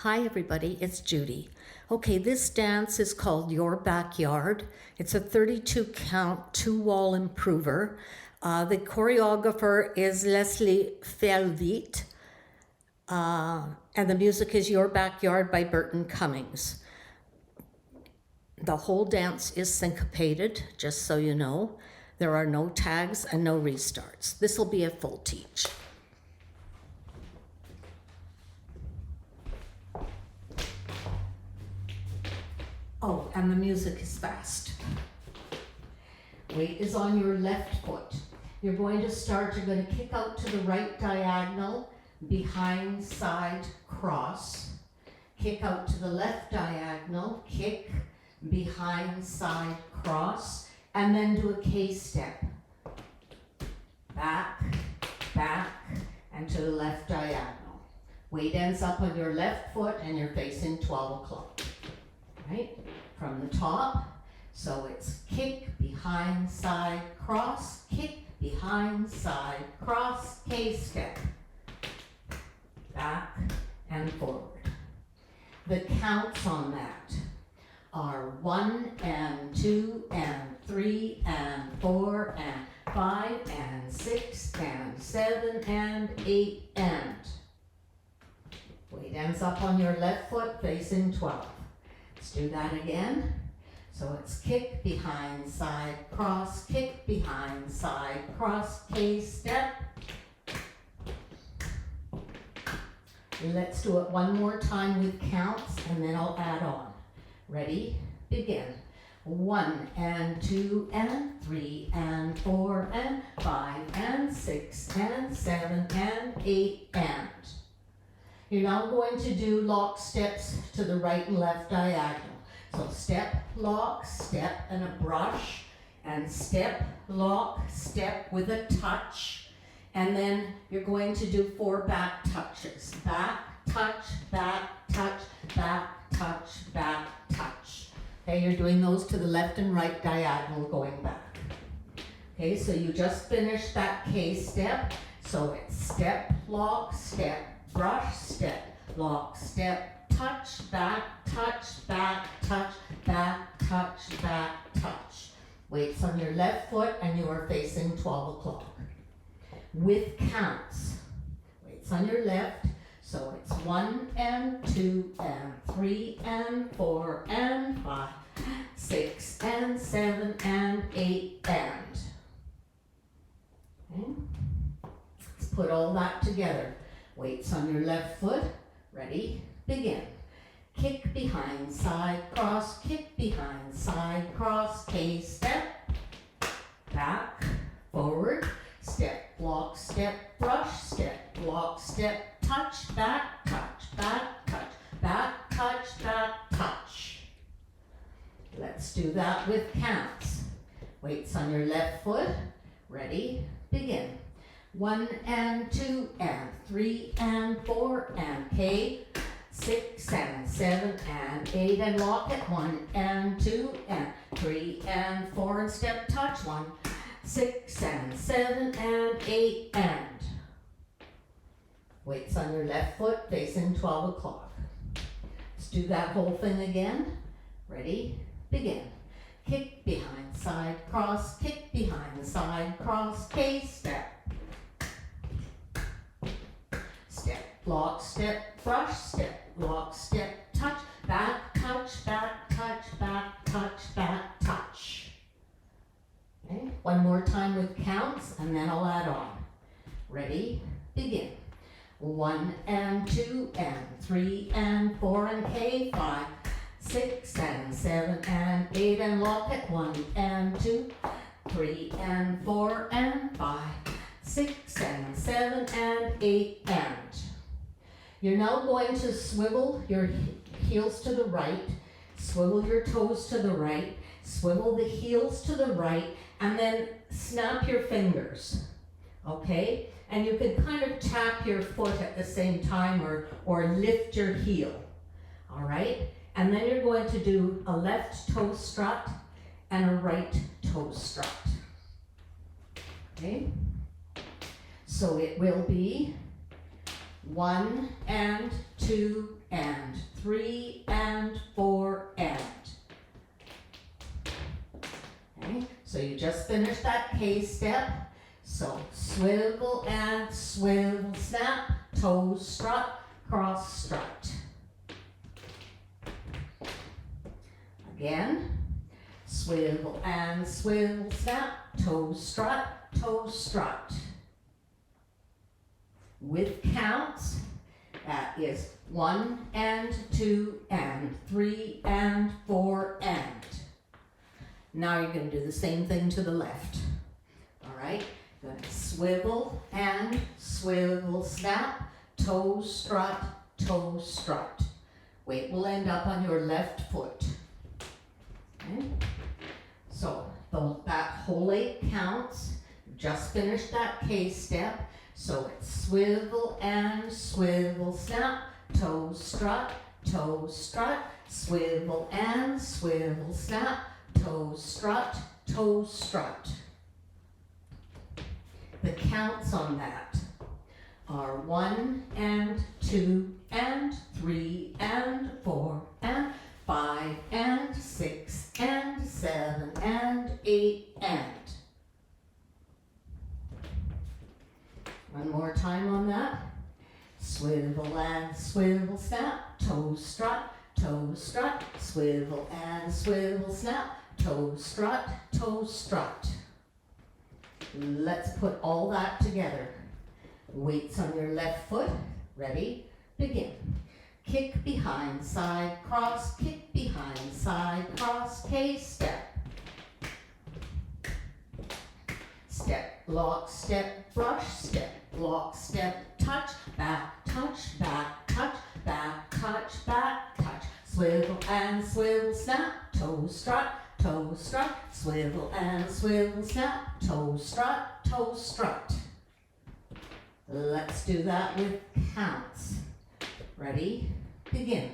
Hi everybody, it's Judy. Okay, this dance is called Your Backyard. It's a 32 count, 2-wall improver. The choreographer is Leslie Felvit, and the music is Your Backyard by Burton Cummings. The whole dance is syncopated, just so you know. There are no tags and no restarts. This will be a full teach. Oh, and the music is fast. Weight is on your left foot. You're going to start, you're going to kick out to the right diagonal, behind, side, cross. Kick out to the left diagonal, kick, behind, side, cross, and then do a K-step. Back, back, and to the left diagonal. Weight ends up on your left foot and you're facing 12 o'clock. Right? From the top, so it's kick, behind, side, cross, kick, behind, side, cross, K-step, back and forward. The counts on that are 1 and 2 and 3 and 4 and 5 and 6 and 7 and 8 and. Weight ends up on your left foot facing 12. Let's do that again. So it's kick, behind, side, cross, kick, behind, side, cross, K-step. Let's do it one more time with counts and then I'll add on. Ready? Begin. 1 and 2 and 3 and 4 and 5 and 6 and 7 and 8 and. You're now going to do lock steps to the right and left diagonal. So step, lock, step, and a brush, and step, lock, step with a touch, and then you're going to do 4 back touches. Back, touch, back, touch, back, touch, back, touch. Okay, you're doing those to the left and right diagonal going back. Okay, so you just finished that K step. So it's step, lock, step, brush, step, lock, step, touch, back, touch, back, touch, back, touch, back, touch. Weights on your left foot and you are facing 12 o'clock. With counts, weights on your left, so it's 1 and 2 and 3 and 4 and 5, 6 and 7 and 8 and. Okay. Let's put all that together. Weights on your left foot. Ready? Begin. Kick, behind, side, cross, kick, behind, side, cross, K-step, back, forward, step, lock, step, brush, step, lock, step, touch, back, touch, back, touch, back, touch, back, touch. Let's do that with counts. Weights on your left foot. Ready? Begin. 1 and 2 and 3 and 4 and K, 6 and 7 and 8 and lock it. 1 and 2 and 3 and 4 and step touch. 1, 6 and 7 and 8 and. Weights on your left foot facing 12 o'clock. Let's do that whole thing again. Ready? Begin. Kick, behind, side, cross, kick, behind, side, cross, K-step. Step, lock, step, brush, step, lock, step, touch, back, touch, back, touch, back, touch, back, touch. Okay, one more time with counts and then I'll add on. Ready? Begin. 1 and 2 and 3 and 4 and K, 5, 6 and 7 and 8 and lock it. 1 and 2, 3 and 4 and 5, 6 and 7 and 8 and. You're now going to swivel your heels to the right, swivel your toes to the right, swivel the heels to the right, and then snap your fingers, okay? And you can kind of tap your foot at the same time or lift your heel, all right? And then you're going to do a left toe strut and a right toe strut, okay? So it will be 1 and 2 and 3 and 4 and. Okay, so you just finished that K step. So swivel and swivel, snap, toe strut, cross strut. Again, swivel and swivel, snap, toe strut, toe strut. With counts, that is 1 and 2 and 3 and 4 and. Now you're going to do the same thing to the left. All right, you're going to swivel and swivel, snap, toe strut, toe strut. Weight will end up on your left foot. Okay, so that whole 8 counts. You just finished that K step. So it's swivel and swivel, snap, toe strut, swivel and swivel, snap, toe strut, toe strut. The counts on that are 1 and 2 and 3 and 4 and 5 and 6 and 7 and 8 and. One more time on that. Swivel and swivel, snap, toe strut, swivel and swivel, snap, toe strut, toe strut. Let's put all that together. Weights on your left foot. Ready? Begin. Kick behind, side, cross, kick behind, side, cross, K step. Step, lock, step, brush, step, lock, step, touch, back, touch, back, touch, back, touch, back, touch. Swivel and swivel, snap, toe strut, swivel and swivel, snap, toe strut. Let's do that with counts. Ready? Begin.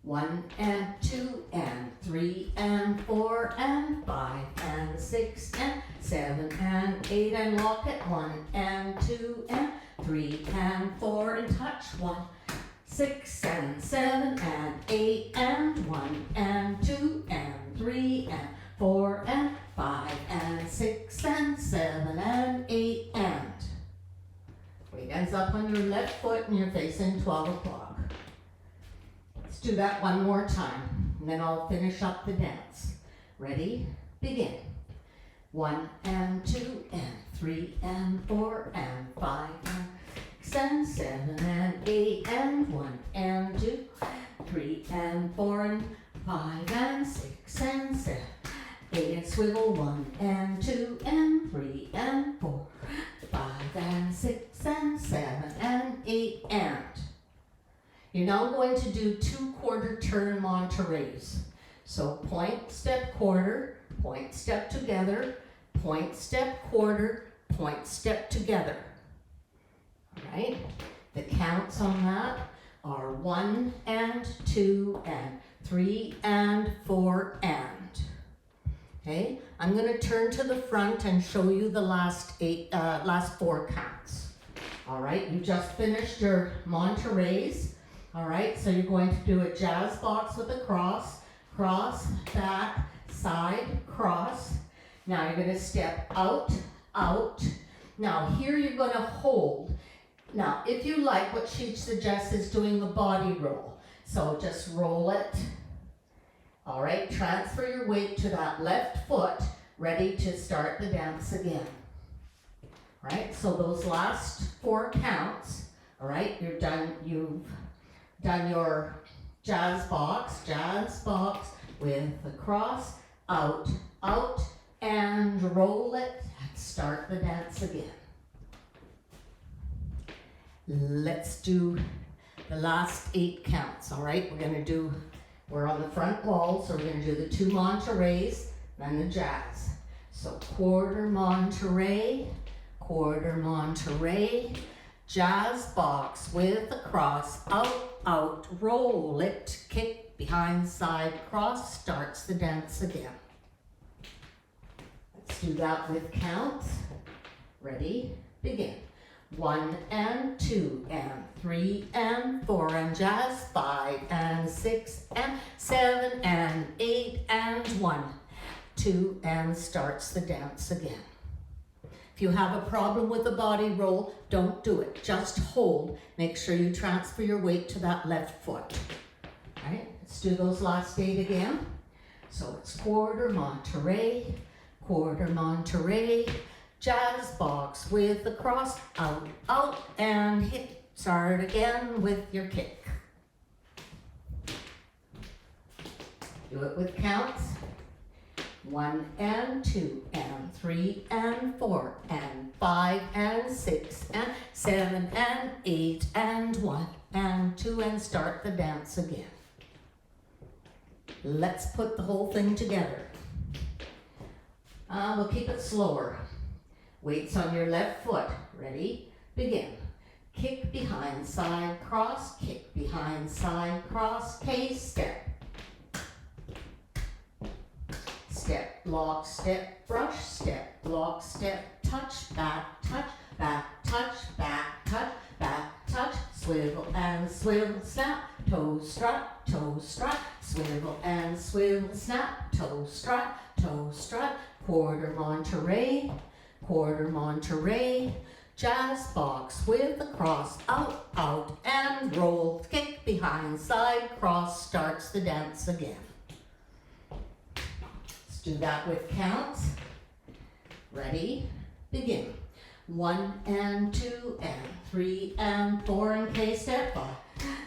1 and 2 and 3 and 4 and 5 and 6 and 7 and 8 and lock it. 1 and 2 and 3 and 4 and touch. 1, 6 and 7 and 8 and 1 and 2 and 3 and 4 and 5 and 6 and 7 and 8 and. Weight ends up on your left foot and you're facing 12 o'clock. Let's do that one more time, and then I'll finish up the dance. Ready? Begin. 1 and 2 and 3 and 4 and 5 and 6 and 7 and 8 and 1 and 2, 3 and 4 and 5 and 6 and 7, 8 and swivel. 1 and 2 and 3 and 4, 5 and 6 and 7 and 8 and. You're now going to do 2 quarter turn Monterey's. So point, step, quarter, point, step together, point, step, quarter, point, step together. All right? The counts on that are 1 and 2 and 3 and 4 and. Okay? I'm going to turn to the front and show you the last 4 counts. All right? You just finished your Monterey's. All right, so you're going to do a jazz box with a cross, cross, back, side, cross. Now you're going to step out, out. Now here you're going to hold. Now if you like, what she suggests is doing the body roll. So just roll it. All right, transfer your weight to that left foot, ready to start the dance again. All right, so those last 4 counts, all right, you're done, you've done your jazz box with the cross, out, out, and roll it, and start the dance again. Let's do the last 8 counts, all right? We're on the front wall, so we're gonna do the 2 Monterey's, then the jazz. So quarter Monterey, jazz box with a cross, out, out, roll it, kick behind, side, cross, starts the dance again. Let's do that with counts. Ready? Begin. 1 and 2 and 3 and 4 and jazz, 5 and 6 and 7 and 8 and 1, 2 and starts the dance again. If you have a problem with the body roll, don't do it. Just hold. Make sure you transfer your weight to that left foot. All right, let's do those last 8 again. So it's quarter Monterey, jazz box with the cross, out, out, and hit. Start again with your kick. Do it with counts. 1 and 2 and 3 and 4 and 5 and 6 and 7 and 8 and 1 and 2 and start the dance again. Let's put the whole thing together. We'll keep it slower. Weights on your left foot. Ready? Begin. Kick behind, side, cross, kick behind, side, cross, K-step. Step, lock, step, brush, step, lock, step, touch, back, touch, back, touch, back, touch, back, touch, swivel and swivel, snap, toe strut, swivel and swivel, snap, toe strut, quarter Monterey, jazz box with the cross, out, out, and roll, kick behind, side, cross, starts the dance again. Do that with counts. Ready? Begin. 1 and 2 and 3 and 4 and K-step, 5,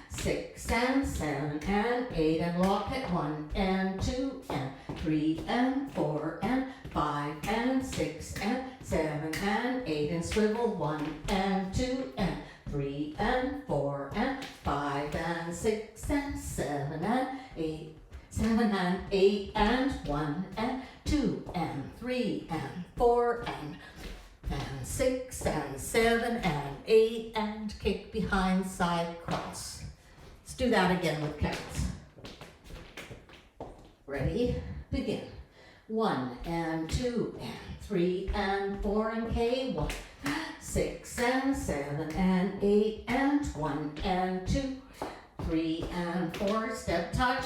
6 and 7 and 8 and lock it. 1 and 2 and 3 and 4 and 5 and 6 and 7 and 8 and swivel. 1 and 2 and 3 and 4 and 5 and 6 and 7 and 8. 7 and 8 and 1 and 2 and 3 and 4 and 6 and 7 and 8 and kick behind, side, cross. Let's do that again with counts. Ready? Begin. 1 and 2 and 3 and 4 and K. 1, 6 and 7 and 8 and 1 and 2, 3 and 4, step touch.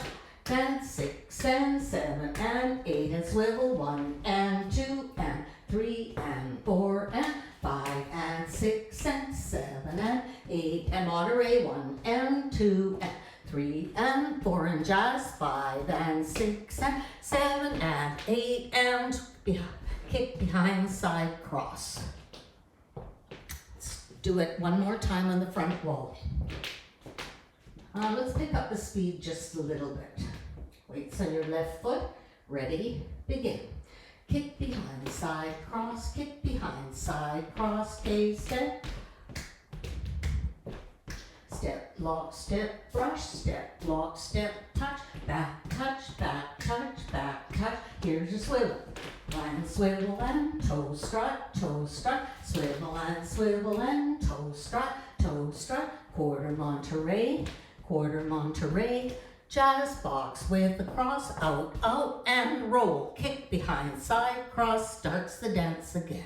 And 6 and 7 and 8 and swivel. 1 and 2 and 3 and 4 and 5 and 6 and 7 and 8 and Monterey. 1 and 2 and 3 and 4 and jazz. 5 and 6 and 7 and 8 and kick behind, side, cross. Let's do it one more time on the front wall. Let's pick up the speed just a little bit. Weights on your left foot. Ready? Begin. Kick behind, side, cross, kick behind, side, cross, K-step. Step, lock, step, brush, step, lock, step, touch, back, touch, back, touch, back, touch. Here's your swivel. And swivel and toe strut, swivel and swivel and toe strut, quarter Monterey, jazz box with the cross, out, out, and roll, kick behind, side, cross, starts the dance again.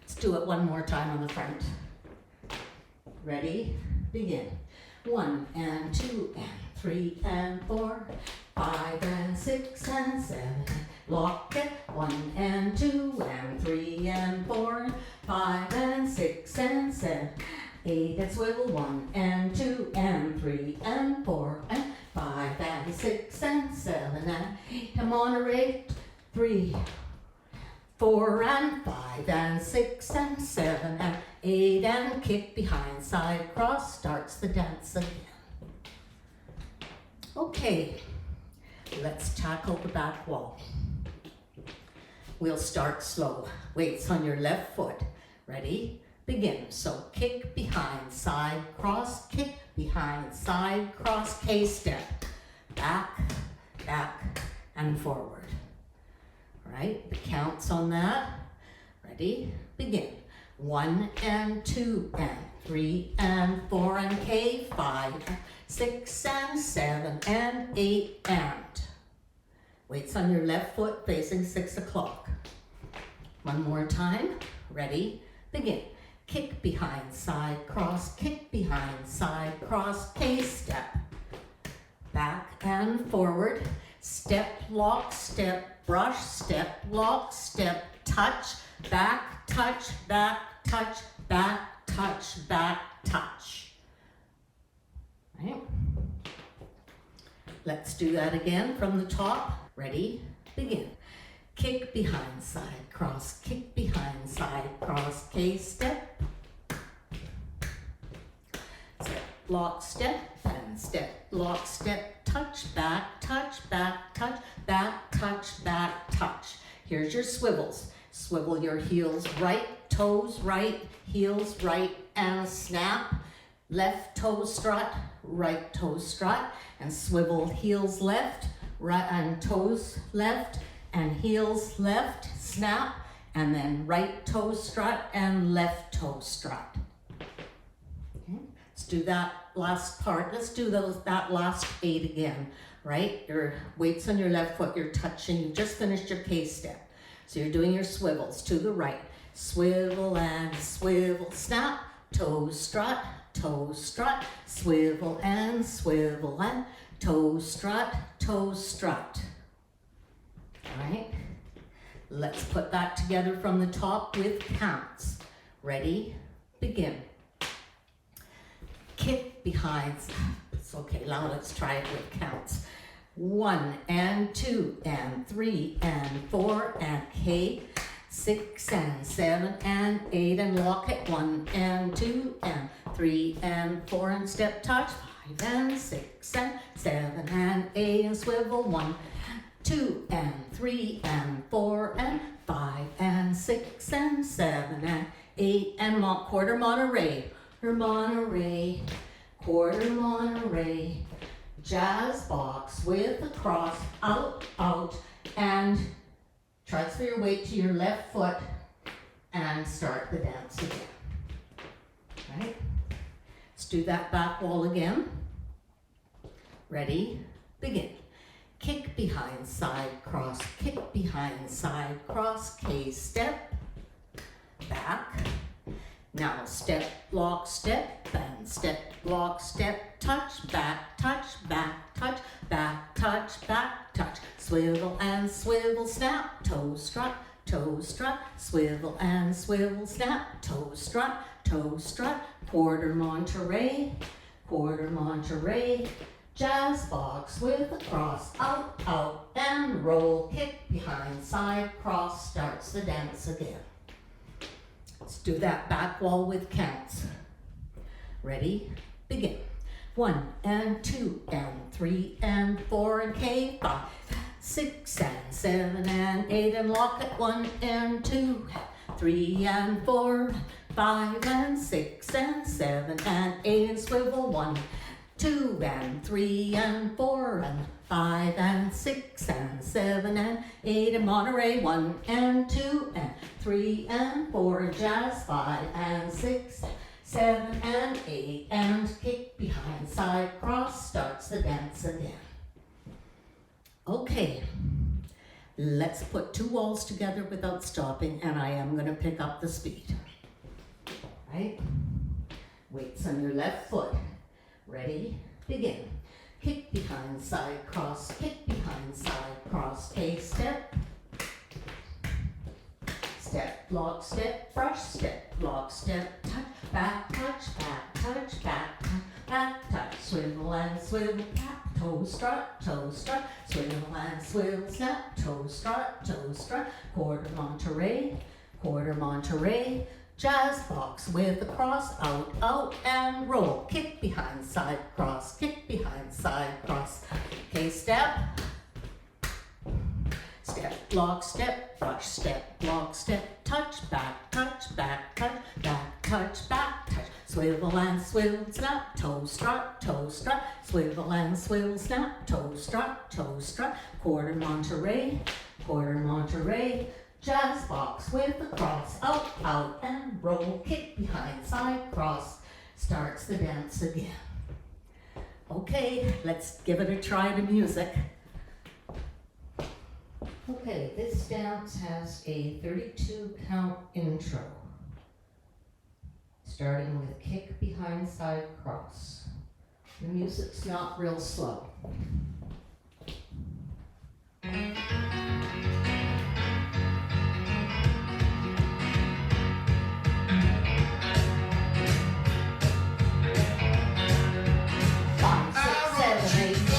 Let's do it one more time on the front. Ready? Begin. 1 and 2 and 3 and 4, 5 and 6 and 7, lock it. 1 and 2 and 3 and 4, 5 and 6 and 7, 8 and swivel. 1 and 2 and 3 and 4 and 5 and 6 and 7 and 8 and Monterey. 3, 4 and 5 and 6 and 7 and 8 and kick behind, side, cross, starts the dance again. Okay, let's tackle the back wall. We'll start slow. Weights on your left foot. Ready? Begin. So kick behind, side, cross, kick behind, side, cross, K-step. Back, back, and forward. All right, the counts on that. Ready? Begin. 1 and 2 and 3 and 4 and K, 5 and 6 and 7 and 8 and. Weights on your left foot facing 6 o'clock. One more time. Ready, begin. Kick behind, side, cross, kick behind, side, cross, K-step. Back and forward. Step, lock, step, brush, step, lock, step, touch, back, touch, back, touch, back, touch, back, touch. Right? Let's do that again from the top. Ready, begin. Kick behind, side, cross, kick behind, side, cross, K-step. Step, lock, step, and step, lock, step, touch, back, touch, back, touch, back, touch, back, touch. Here's your swivels. Swivel your heels right, toes right, heels right, and snap. Left toe strut, right toe strut, and swivel heels left, right, and toes left, and heels left, snap, and then right toe strut and left toe strut. Okay. Let's do that last part. Let's do that last 8 again, right? Your weight's on your left foot, you're touching, you just finished your K-step. So you're doing your swivels to the right. Swivel and swivel, snap, toe strut, swivel and toe strut, toe strut. All right, let's put that together from the top with counts. Ready, begin. Kick behind, it's okay, now let's try it with counts. 1 and 2 and 3 and 4 and K, 6 and 7 and 8 and lock it. 1 and 2 and 3 and 4 and step touch. 5 and 6 and 7 and 8 and swivel. 1, 2 and 3 and 4 and 5 and 6 and 7 and 8 and quarter Monterey. Quarter Monterey. Jazz box with a cross, out, and transfer your weight to your left foot and start the dance again. Right? Let's do that back wall again. Ready, begin. Kick behind, side, cross, kick behind, side, cross, K-step, back. Now step, lock, step, and step, lock, step, touch, back, touch, back, touch, back, touch, back, touch. Swivel and swivel, snap, toe strut, swivel and swivel, snap, toe strut, quarter Monterey, jazz box with a cross, out, and roll, kick behind, side, cross, starts the dance again. Let's do that back wall with counts. Ready, begin. 1 and 2 and 3 and 4 and K, 5, 6 and 7 and 8 and lock it. 1 and 2, 3 and 4, 5 and 6 and 7 and 8 and swivel. 1, 2 and 3 and 4 and 5 and 6 and 7 and 8 and Monterey. 1 and 2 and 3 and 4 and jazz. 5 and 6, 7 and 8 and kick behind, side, cross, starts the dance again. Okay, let's put 2 walls together without stopping, and I am going to pick up the speed. Right? Weights on your left foot. Ready, begin. Kick behind, side, cross, kick behind, side, cross, K-step. Step, lock, step, brush, step, lock, step, touch, back, touch, back, touch, back, touch, back, touch, swivel and swivel, tap, toe strut, swivel and swivel, snap, toe strut, quarter Monterey, jazz box with a cross, out, and roll, kick behind, side, cross, kick behind, side, cross, K-step. Step, lock, step, brush, step, lock, step, touch, back, touch, back, touch, back, touch, back, touch, swivel and swivel, snap, toe strut, swivel and swivel, snap, toe strut, quarter Monterey, jazz box with a cross, out, and roll, kick behind, side, cross, starts the dance again. Okay, let's give it a try to music. Okay, this dance has a 32 count intro, starting with kick behind side cross. The music's not real slow. 5, 6, 7, 8.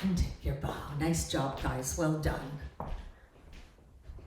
And take your bow. Nice job, guys. Well done.